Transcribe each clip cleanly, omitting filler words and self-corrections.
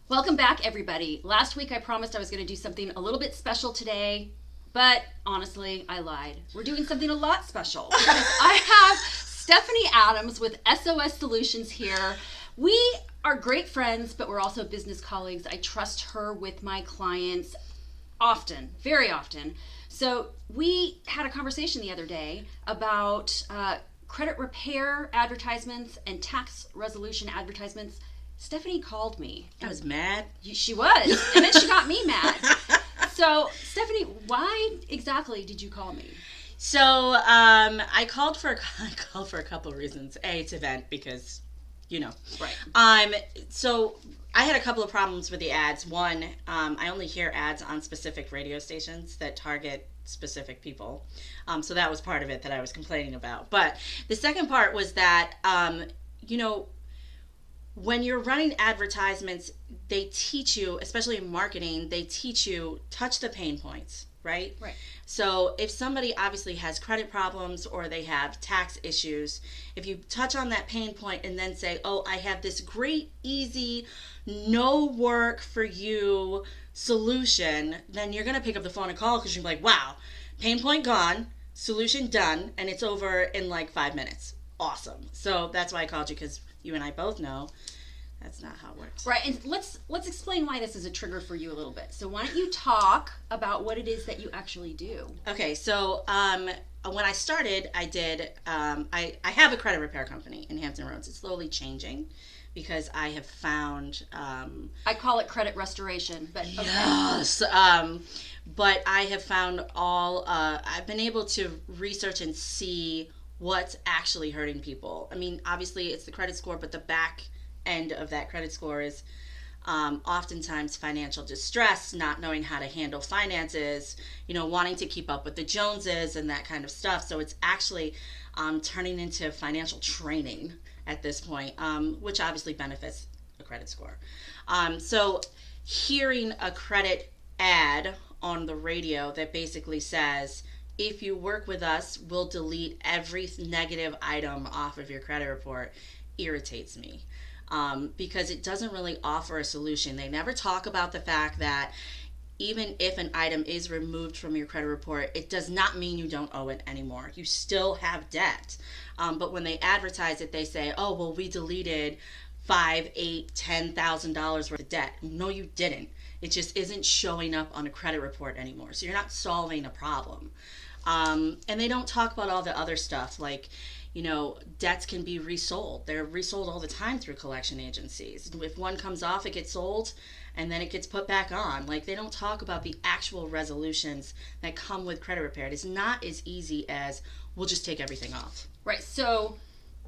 Welcome back, everybody. Last week I promised I was going to do something a little bit special today, but honestly, I lied. We're doing something a lot special because I have Stephanie Adams with SOS Solutions here. We are great friends, but we're also business colleagues. I trust her with my clients often, very often. So we had a conversation the other day about credit repair advertisements and tax resolution advertisements. Stephanie called me. I was mad. She was. And then she got me mad. So, Stephanie, why exactly did you call me? So, I called for a couple of reasons. A, to vent because, Right. So I had a couple of problems with the ads. One, I only hear ads on specific radio stations that target specific people. So that was part of it that I was complaining about. But the second part was that, when you're running advertisements, they teach you, especially in marketing, they teach you touch the pain points, right? Right. So if somebody obviously has credit problems or they have tax issues, if you touch on that pain point and then say, oh, I have this great, easy, no work for you solution, then you're going to pick up the phone and call because you're like, wow, pain point gone, solution done, and it's over in like 5 minutes. Awesome. So that's why I called you, because you and I both know that's not how it works. Right, and let's explain why this is a trigger for you a little bit. So why don't you talk about what it is that you actually do? Okay, so when I started, I did, I have a credit repair company in Hampton Roads. It's slowly changing because I have found... I call it credit restoration, but okay. Yes! But I have found I've been able to research and see what's actually hurting people. I mean, obviously it's the credit score, but the back end of that credit score is oftentimes financial distress, not knowing how to handle finances, wanting to keep up with the Joneses and that kind of stuff. So it's actually turning into financial training at this point, which obviously benefits a credit score. So hearing a credit ad on the radio that basically says, if you work with us, we'll delete every negative item off of your credit report, irritates me. Because it doesn't really offer a solution. They never talk about the fact that even if an item is removed from your credit report, it does not mean you don't owe it anymore. You still have debt. But when they advertise it, they say, oh, well, we deleted $5,000, $8,000, $10,000 worth of debt. No, you didn't. It just isn't showing up on a credit report anymore. So you're not solving a problem. And they don't talk about all the other stuff like, debts can be resold. They're resold all the time through collection agencies. If one comes off, it gets sold and then it gets put back on. Like, they don't talk about the actual resolutions that come with credit repair. It's not as easy as we'll just take everything off. Right. So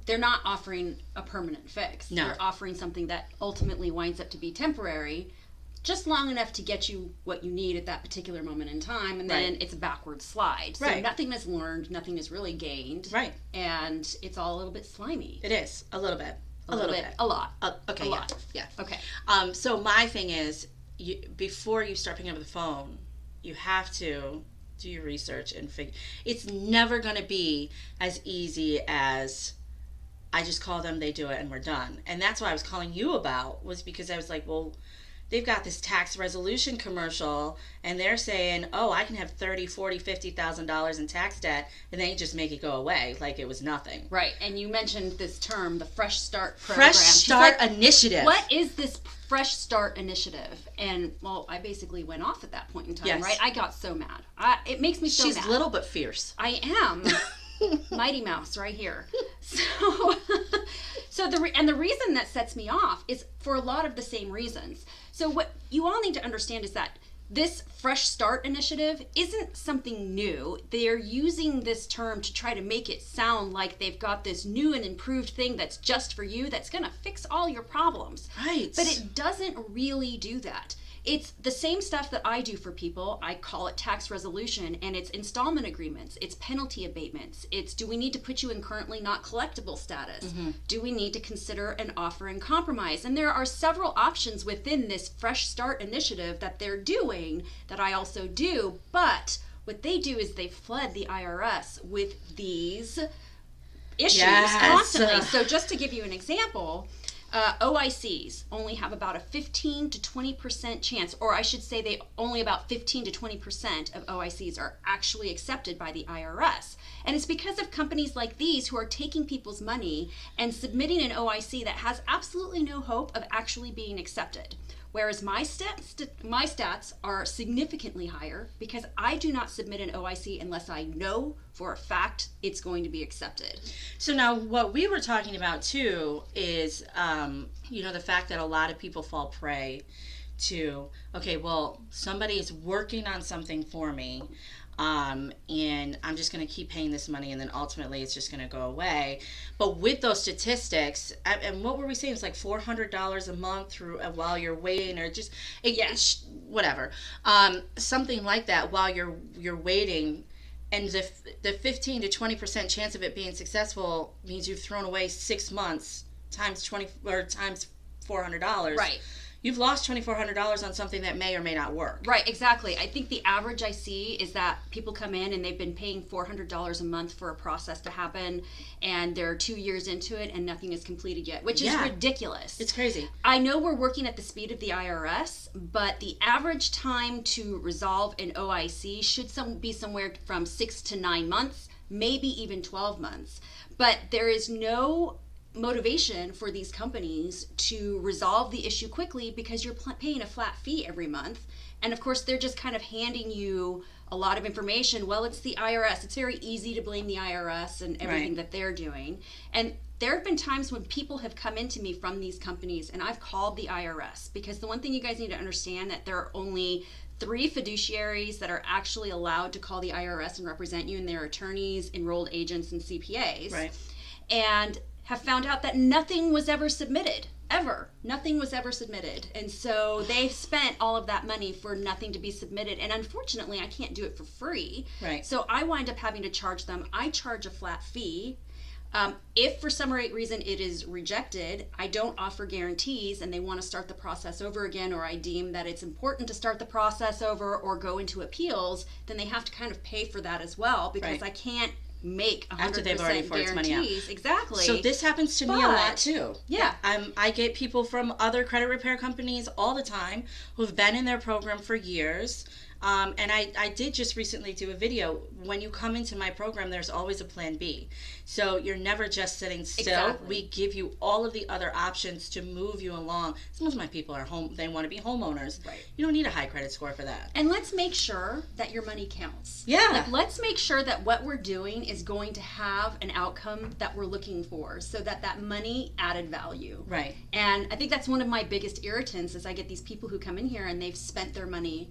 they're not offering a permanent fix. No. They're offering something that ultimately winds up to be temporary, just long enough to get you what you need at that particular moment in time, and then it's a backward slide. So nothing is learned, nothing is really gained. Right. And it's all a little bit slimy. It is. A little bit. A little bit. A lot. Okay. A lot. Yeah. Okay. So my thing is, before you start picking up the phone, you have to do your research and figure. It's never going to be as easy as I just call them, they do it, and we're done. And that's what I was calling you about, was because I was like, well, they've got this tax resolution commercial and they're saying, oh, I can have $30,000, $40,000, $50,000 in tax debt, and they just make it go away like it was nothing. Right. And you mentioned this term, the Fresh Start program. Fresh Start Initiative. What is this Fresh Start Initiative? And, well, I basically went off at that point in time, right? I got so mad. It makes me so mad. She's little but fierce. I am. Mighty Mouse right here. So the reason that sets me off is for a lot of the same reasons. So what you all need to understand is that this Fresh Start initiative isn't something new. They're using this term to try to make it sound like they've got this new and improved thing that's just for you, that's going to fix all your problems. Right. But it doesn't really do that. It's the same stuff that I do for people. I call it tax resolution, and it's installment agreements, it's penalty abatements, it's do we need to put you in currently not collectible status? Mm-hmm. Do we need to consider an offer in compromise? And there are several options within this Fresh Start initiative that they're doing that I also do, but what they do is they flood the IRS with these issues constantly. So just to give you an example, OICs only have about a 15 to 20% chance, or I should say they only about 15 to 20% of OICs are actually accepted by the IRS. And it's because of companies like these who are taking people's money and submitting an OIC that has absolutely no hope of actually being accepted. Whereas my stats are significantly higher because I do not submit an OIC unless I know for a fact it's going to be accepted. So now what we were talking about too is, the fact that a lot of people fall prey to, okay, well, somebody is working on something for me. And I'm just going to keep paying this money, and then ultimately it's just going to go away. But with those statistics, and what were we saying? It's like $400 a month through while you're waiting, or just whatever, something like that while you're waiting. And the 15 to 20% chance of it being successful means you've thrown away 6 months times 20 or times $400. Right. You've lost $2,400 on something that may or may not work. Right, exactly. I think the average I see is that people come in and they've been paying $400 a month for a process to happen, and they're 2 years into it and nothing is completed yet, which is ridiculous. It's crazy. I know we're working at the speed of the IRS, but the average time to resolve an OIC should be somewhere from 6 to 9 months, maybe even 12 months. But there is no motivation for these companies to resolve the issue quickly because you're paying a flat fee every month. And of course, they're just kind of handing you a lot of information. Well, it's the IRS. It's very easy to blame the IRS and everything that they're doing. And there have been times when people have come into me from these companies and I've called the IRS, because the one thing you guys need to understand that there are only 3 fiduciaries that are actually allowed to call the IRS and represent you, and they're attorneys, enrolled agents, and CPAs. Right. And have found out that nothing was ever submitted. Ever. Nothing was ever submitted. And so they've spent all of that money for nothing to be submitted. And unfortunately, I can't do it for free. Right. So I wind up having to charge them. I charge a flat fee. If for some reason it is rejected, I don't offer guarantees and they want to start the process over again, or I deem that it's important to start the process over or go into appeals, then they have to kind of pay for that as well, because I can't make 100% after they've already forced money out. Exactly. So this happens to me a lot too. Yeah. I get people from other credit repair companies all the time who've been in their program for years. And I did just recently do a video. When you come into my program, there's always a plan B. So you're never just sitting still. Exactly. We give you all of the other options to move you along. Some of my people are they want to be homeowners. Right. You don't need a high credit score for that. And let's make sure that your money counts. Yeah. Like, let's make sure that what we're doing is going to have an outcome that we're looking for, so that money added value. Right. And I think that's one of my biggest irritants is I get these people who come in here and they've spent their money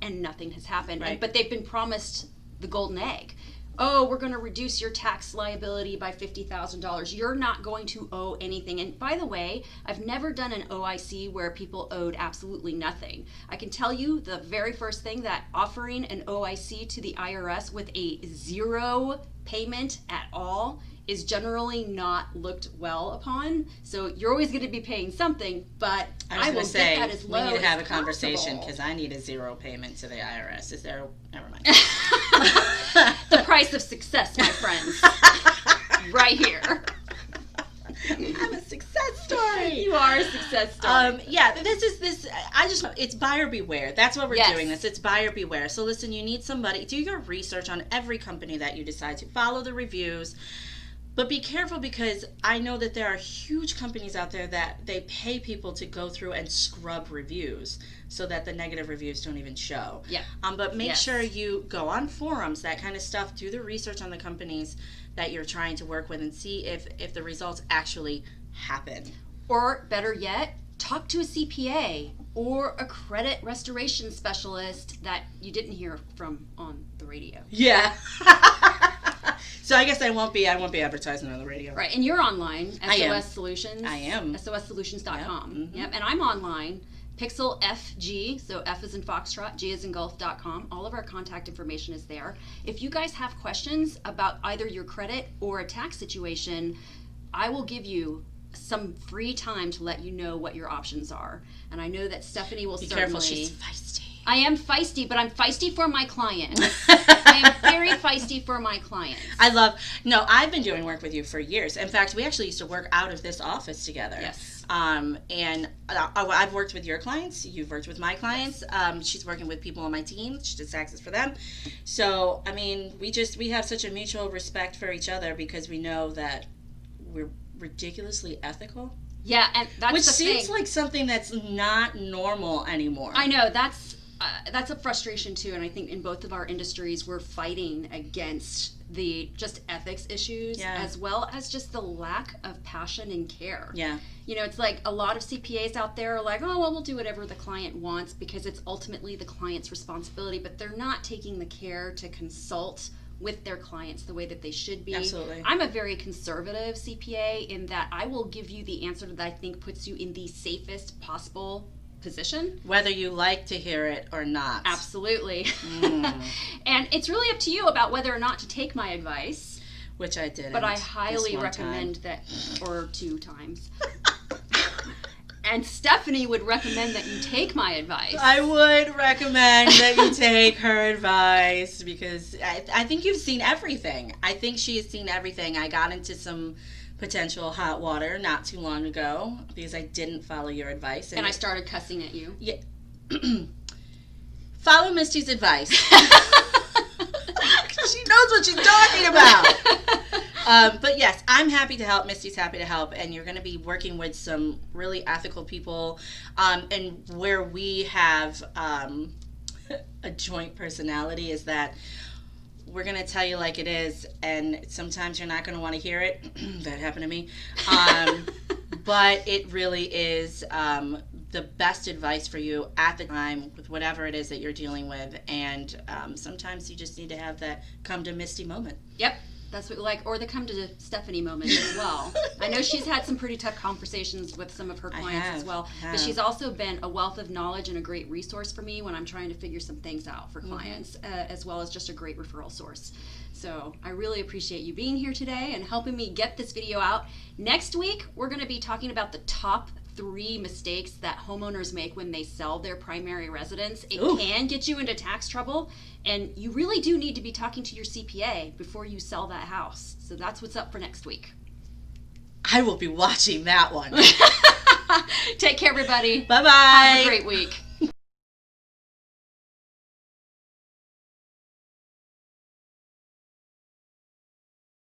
and nothing has happened. Right. But they've been promised the golden egg. Oh, we're going to reduce your tax liability by $50,000. You're not going to owe anything. And by the way, I've never done an OIC where people owed absolutely nothing. I can tell you the very first thing, that offering an OIC to the IRS with a 0 payment at all is generally not looked well upon. So you're always going to be paying something, but I will get that as low as possible. We need to have a conversation, because I need a 0 payment to the IRS. Is there? Never mind. The price of success, my friends. Right here. I'm a success story. You are a success story. It's buyer beware. That's what we're Yes. doing this. It's buyer beware. So listen, you need somebody, do your research on every company that you decide to follow, the reviews. But be careful, because I know that there are huge companies out there that they pay people to go through and scrub reviews so that the negative reviews don't even show. Yeah. But make sure you go on forums, that kind of stuff, do the research on the companies that you're trying to work with, and see if the results actually happen. Or better yet, talk to a CPA or a credit restoration specialist that you didn't hear from on the radio. Yeah. So I guess I won't be advertising on the radio. Right, and you're online, I am. SOS Solutions. I am. SOSSolutions.com. Yep. Mm-hmm. Yep, and I'm online, Pixel FG, so F is in Foxtrot, G is in Golf.com. All of our contact information is there. If you guys have questions about either your credit or a tax situation, I will give you some free time to let you know what your options are. And I know that Stephanie will Be certainly... careful, she's feisty. I am feisty, but I'm feisty for my clients. I am very feisty for my clients. I've been doing work with you for years. In fact, we actually used to work out of this office together. Yes. And I've worked with your clients. You've worked with my clients. She's working with people on my team. She does taxes for them. So, I mean, we have such a mutual respect for each other because we know that we're ridiculously ethical. Yeah, and that's which the seems thing. like something that's not normal anymore. I know, that's a frustration too, and I think in both of our industries we're fighting against the just ethics issues as well as just the lack of passion and care. Yeah. You know, it's like a lot of CPAs out there are like, oh, well, we'll do whatever the client wants because it's ultimately the client's responsibility, but they're not taking the care to consult with their clients the way that they should be. Absolutely. I'm a very conservative CPA in that I will give you the answer that I think puts you in the safest possible position. Whether you like to hear it or not. Absolutely. And it's really up to you about whether or not to take my advice. Which I did. But I highly recommend that, or 2 times. And Stephanie would recommend that you take my advice. I would recommend that you take her advice because I think you've seen everything. I think she has seen everything. I got into some potential hot water not too long ago because I didn't follow your advice. And I started cussing at you. Yeah. Follow Misty's advice. She knows what she's talking about. But yes, I'm happy to help. Misty's happy to help. And you're going to be working with some really ethical people. And where we have a joint personality is that we're going to tell you like it is. And sometimes you're not going to want to hear it. That happened to me. But it really is the best advice for you at the time with whatever it is that you're dealing with. And sometimes you just need to have that come to Misty moment. Yep. That's what we like, or the come to Stephanie moment as well. I know she's had some pretty tough conversations with some of her clients as well, but she's also been a wealth of knowledge and a great resource for me when I'm trying to figure some things out for clients, as well as just a great referral source. So I really appreciate you being here today and helping me get this video out. Next week, we're going to be talking about the top 3 mistakes that homeowners make when they sell their primary residence. It can get you into tax trouble, and you really do need to be talking to your CPA before you sell that house. So that's what's up for next week. I will be watching that one. Take care, everybody. Bye-bye. Have a great week.